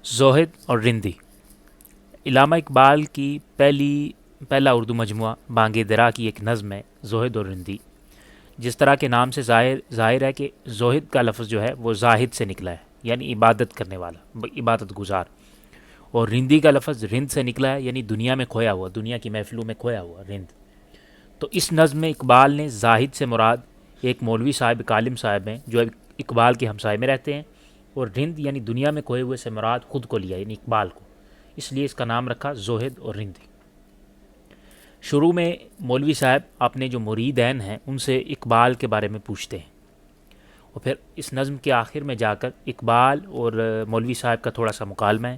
زہد اور رندی علامہ اقبال کی پہلا اردو مجموعہ بانگ درا کی ایک نظم ہے زہد اور رندی. جس طرح کے نام سے ظاہر ہے کہ زہد کا لفظ جو ہے وہ زاہد سے نکلا ہے یعنی عبادت کرنے والا عبادت گزار, اور رندی کا لفظ رند سے نکلا ہے یعنی دنیا میں کھویا ہوا, دنیا کی محفلوں میں کھویا ہوا رند. تو اس نظم میں اقبال نے زاہد سے مراد ایک مولوی صاحب کالم صاحب ہیں جو اقبال کے ہمسائے میں رہتے ہیں, اور رند یعنی دنیا میں کھوئے ہوئے سے مراد خود کو لیا یعنی اقبال کو, اس لیے اس کا نام رکھا زہد اور رندی. شروع میں مولوی صاحب اپنے جو مریدین ہیں ان سے اقبال کے بارے میں پوچھتے ہیں, اور پھر اس نظم کے آخر میں جا کر اقبال اور مولوی صاحب کا تھوڑا سا مکالمہ ہے.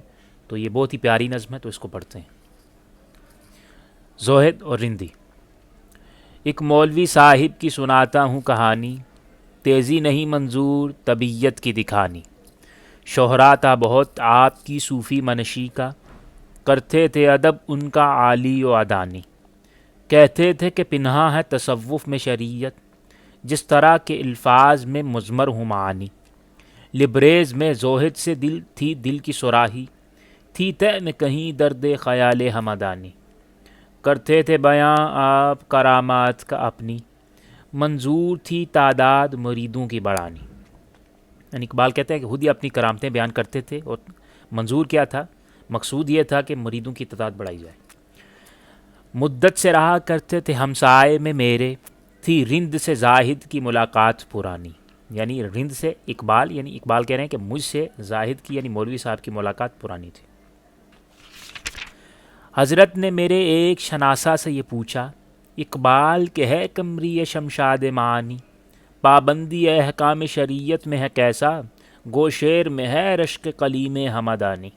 تو یہ بہت ہی پیاری نظم ہے, تو اس کو پڑھتے ہیں. زہد اور رندی. ایک مولوی صاحب کی سناتا ہوں کہانی, تیزی نہیں منظور طبیعت کی دکھانی. شہرا تھا بہت آپ کی صوفی منشی کا, کرتے تھے ادب ان کا عالی و ادانی. کہتے تھے کہ پنہا ہے تصوف میں شریعت, جس طرح کے الفاظ میں مضمر ہوں معانی. لبریز میں زہد سے دل تھی دل کی سراہی, تھی طے میں کہیں درد خیال ہمدانی. کرتے تھے بیاں آپ کرامات کا اپنی, منظور تھی تعداد مریدوں کی بڑھانی. یعنی اقبال کہتے ہیں کہ خود ہی اپنی کرامتیں بیان کرتے تھے, اور منظور کیا تھا, مقصود یہ تھا کہ مریدوں کی تعداد بڑھائی جائے. مدت سے رہا کرتے تھے ہمسائے میں میرے, تھی رند سے زاہد کی ملاقات پرانی. یعنی رند سے اقبال, یعنی اقبال کہہ رہے ہیں کہ مجھ سے زاہد کی یعنی مولوی صاحب کی ملاقات پرانی تھی. حضرت نے میرے ایک شناسہ سے یہ پوچھا, اقبال کے ہے کمری شمشاد معانی. پابندی احکام شریعت میں ہے کیسا, گو شعر میں ہے رشک قلیم ہمدانی.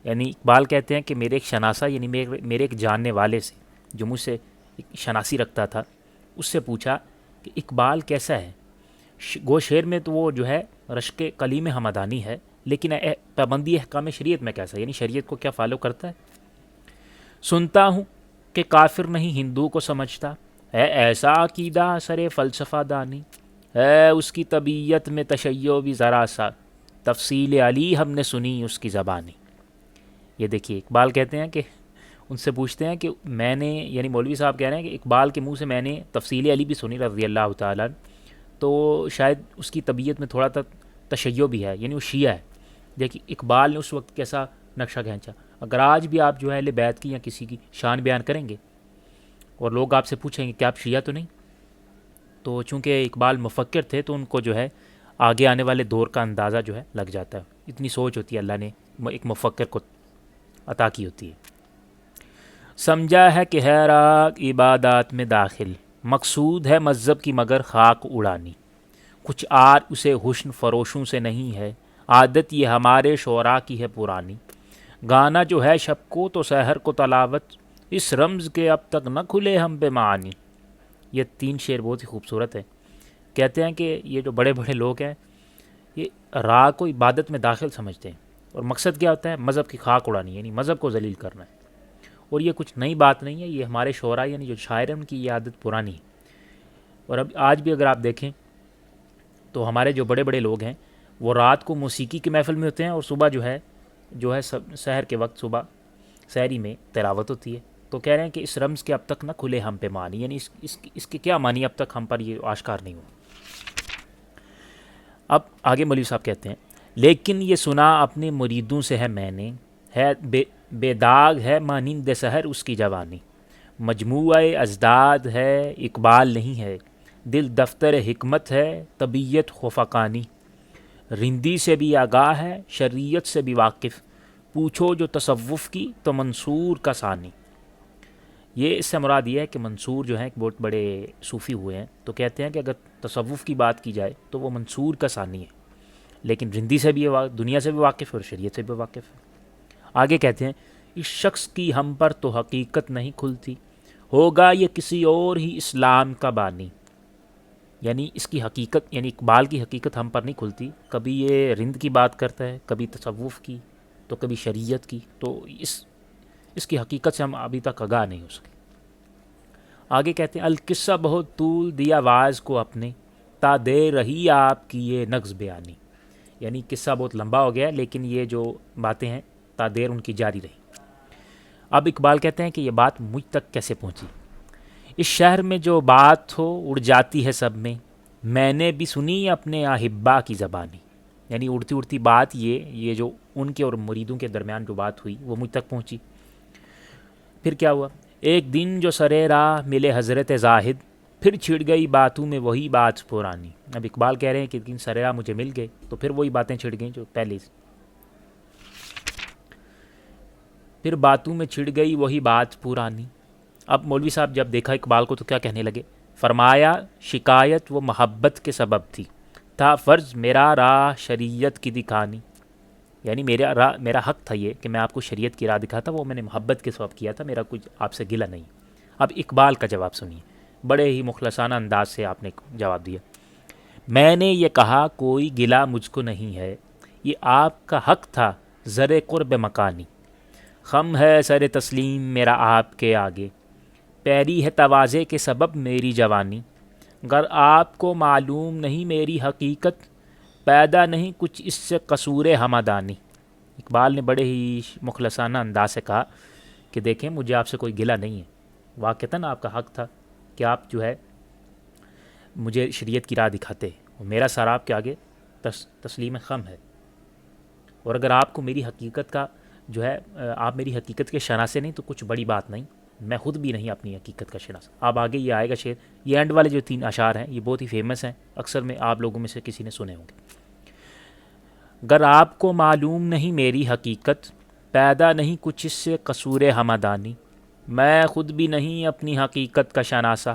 یعنی اقبال کہتے ہیں کہ میرے ایک شناسہ یعنی میرے ایک جاننے والے سے جو مجھ سے شناسی رکھتا تھا, اس سے پوچھا کہ اقبال کیسا ہے. گو شعر میں تو وہ جو ہے رشک قلیم ہمدانی ہے, لیکن پابندی احکام شریعت میں کیسا, یعنی شریعت کو کیا فالو کرتا ہے. سنتا ہوں کہ کافر نہیں ہندو کو سمجھتا, ہے ایسا عقیدہ سر فلسفہ دانی. ہے اس کی طبیعت میں تشیع بھی ذرا سا, تفصیل علی ہم نے سنی اس کی زبانی. یہ دیکھیے اقبال کہتے ہیں کہ ان سے پوچھتے ہیں کہ میں نے, یعنی مولوی صاحب کہہ رہے ہیں کہ اقبال کے منہ سے میں نے تفصیل علی بھی سنی رضی اللہ تعالیٰ, تو شاید اس کی طبیعت میں تھوڑا تشیع بھی ہے, یعنی وہ شیعہ ہے. دیکھیے اقبال نے اس وقت کیسا نقشہ کھینچا. اگر آج بھی آپ جو ہے اہل بیت کی یا کسی کی شان بیان کریں گے اور لوگ آپ سے پوچھیں گے کہ آپ شیعہ تو نہیں, تو چونکہ اقبال مفکر تھے تو ان کو جو ہے آگے آنے والے دور کا اندازہ جو ہے لگ جاتا ہے. اتنی سوچ ہوتی ہے اللہ نے ایک مفکر کو عطا کی ہوتی ہے. سمجھا ہے کہ ہے راگ عبادات میں داخل, مقصود ہے مذہب کی مگر خاک اڑانی. کچھ آر اسے حسن فروشوں سے نہیں ہے, عادت یہ ہمارے شعراء کی ہے پرانی. گانا جو ہے شب کو تو سحر کو تلاوت, اس رمز کے اب تک نہ کھلے ہم پہ معانی. یہ 3 شعر بہت ہی خوبصورت ہیں. کہتے ہیں کہ یہ جو بڑے بڑے لوگ ہیں یہ راگ کو عبادت میں داخل سمجھتے ہیں, اور مقصد کیا ہوتا ہے, مذہب کی خاک اڑانی, یعنی مذہب کو ذلیل کرنا ہے. اور یہ کچھ نئی بات نہیں ہے, یہ ہمارے شعراء یعنی جو شاعر ہیں ان کی یہ عادت پرانی ہے. اور اب آج بھی اگر آپ دیکھیں تو ہمارے جو بڑے بڑے لوگ ہیں وہ رات کو موسیقی کے محفل میں ہوتے ہیں, اور صبح جو ہے سحر کے وقت صبح سحری میں تلاوت ہوتی ہے. تو کہہ رہے ہیں کہ اس رمز کے اب تک نہ کھلے ہم پہ معنی, یعنی اس کے کیا معنی اب تک ہم پر یہ آشکار نہیں ہو. اب آگے مولوی صاحب کہتے ہیں, لیکن یہ سنا اپنے مریدوں سے ہے میں نے, ہے بے داغ ہے مانند سحر اس کی جوانی. مجموعہ ازداد ہے اقبال نہیں ہے, دل دفتر حکمت ہے طبیعت خفقانی. رندی سے بھی آگاہ ہے شریعت سے بھی واقف, پوچھو جو تصوف کی تو منصور کا ثانی. یہ اس سے مراد یہ ہے کہ منصور جو ہیں ایک بہت بڑے صوفی ہوئے ہیں, تو کہتے ہیں کہ اگر تصوف کی بات کی جائے تو وہ منصور کا ثانی ہے, لیکن رندی سے بھی دنیا سے بھی واقف ہے اور شریعت سے بھی واقف ہے. آگے کہتے ہیں, اس شخص کی ہم پر تو حقیقت نہیں کھلتی, ہوگا یہ کسی اور ہی اسلام کا بانی. یعنی اس کی حقیقت, یعنی اقبال کی حقیقت ہم پر نہیں کھلتی. کبھی یہ رند کی بات کرتا ہے, کبھی تصوف کی, تو کبھی شریعت کی, تو اس کی حقیقت سے ہم ابھی تک آگاہ نہیں ہو سکے. آگے کہتے ہیں, القصہ بہت طول دیا واعظ کو اپنے, تا دے رہی آپ کی یہ نغز بیانی. یعنی قصہ بہت لمبا ہو گیا لیکن یہ جو باتیں ہیں تا دیر ان کی جاری رہی۔ اب اقبال کہتے ہیں کہ یہ بات مجھ تک کیسے پہنچی۔ اس شہر میں جو بات ہو اڑ جاتی ہے سب میں نے بھی سنی اپنے احبا کی زبانی۔ یعنی اڑتی اڑتی بات یہ جو ان کے اور مریدوں کے درمیان جو بات ہوئی وہ مجھ تک پہنچی۔ پھر کیا ہوا؟ ایک دن جو سرے راہ ملے حضرت زاہد، پھر چھڑ گئی باتوں میں وہی بات پرانی۔ اب اقبال کہہ رہے ہیں کہ ایک دن سرے راہ مجھے مل گئے تو پھر وہی باتیں چھڑ گئیں جو پہلے سے۔ پھر باتوں میں چھڑ گئی وہی بات پرانی۔ اب مولوی صاحب جب دیکھا اقبال کو تو کیا کہنے لگے؟ فرمایا شکایت وہ محبت کے سبب تھی، تھا فرض میرا راہ شریعت کی دکھانی۔ یعنی میرا حق تھا یہ کہ میں آپ کو شریعت کی راہ دکھاتا، وہ میں نے محبت کے سبب کیا تھا، میرا کچھ آپ سے گلہ نہیں۔ اب اقبال کا جواب سنیے، بڑے ہی مخلصانہ انداز سے آپ نے جواب دیا۔ میں نے یہ کہا کوئی گلہ مجھ کو نہیں ہے، یہ آپ کا حق تھا زر قرب مکانی۔ خم ہے سر تسلیم میرا آپ کے آگے، پیری ہے تواضع کے سبب میری جوانی۔ گر آپ کو معلوم نہیں میری حقیقت، پیدا نہیں کچھ اس سے قصور ہمدانی۔ اقبال نے بڑے ہی مخلصانہ انداز سے کہا کہ دیکھیں مجھے آپ سے کوئی گلہ نہیں ہے، واقعتاً آپ کا حق تھا کہ آپ جو ہے مجھے شریعت کی راہ دکھاتے، اور میرا سر آپ کے آگے تسلیم خم ہے۔ اور اگر آپ کو میری حقیقت کا جو ہے آپ میری حقیقت کے شناسے نہیں تو کچھ بڑی بات نہیں، میں خود بھی نہیں اپنی حقیقت کا شناسا۔ اب آگے یہ آئے گا شعر، یہ اینڈ والے جو 3 اشعار ہیں یہ بہت ہی فیمس ہیں، اکثر میں آپ لوگوں میں سے کسی نے سنے ہوں گے۔ گر آپ کو معلوم نہیں میری حقیقت، پیدا نہیں کچھ اس سے قصور ہمدانی۔ میں خود بھی نہیں اپنی حقیقت کا شناسا،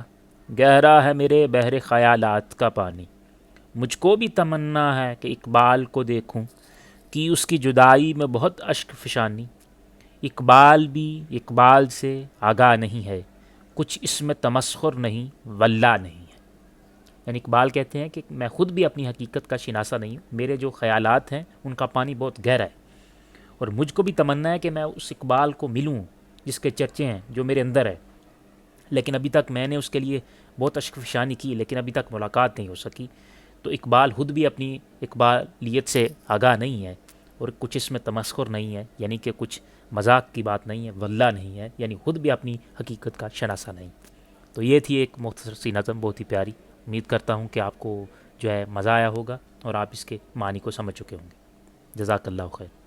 گہرا ہے میرے بحر خیالات کا پانی۔ مجھ کو بھی تمنا ہے کہ اقبال کو دیکھوں، کی اس کی جدائی میں بہت اشک فشانی۔ اقبال بھی اقبال سے آگاہ نہیں ہے، کچھ اس میں تمسخر نہیں واللہ نہیں ہے۔ یعنی اقبال کہتے ہیں کہ میں خود بھی اپنی حقیقت کا شناسہ نہیں ہوں، میرے جو خیالات ہیں ان کا پانی بہت گہرا ہے، اور مجھ کو بھی تمنا ہے کہ میں اس اقبال کو ملوں جس کے چرچے ہیں، جو میرے اندر ہے، لیکن ابھی تک میں نے اس کے لیے بہت اشک فشانی کی لیکن ابھی تک ملاقات نہیں ہو سکی۔ تو اقبال خود بھی اپنی اقبالیت سے آگاہ نہیں ہے، اور کچھ اس میں تمسخر نہیں ہے، یعنی کہ کچھ مذاق کی بات نہیں ہے، واللہ نہیں ہے، یعنی خود بھی اپنی حقیقت کا شناسہ نہیں۔ تو یہ تھی ایک مختصر سی نظم، بہت ہی پیاری۔ امید کرتا ہوں کہ آپ کو جو ہے مزہ آیا ہوگا اور آپ اس کے معنی کو سمجھ چکے ہوں گے۔ جزاک اللہ خیر۔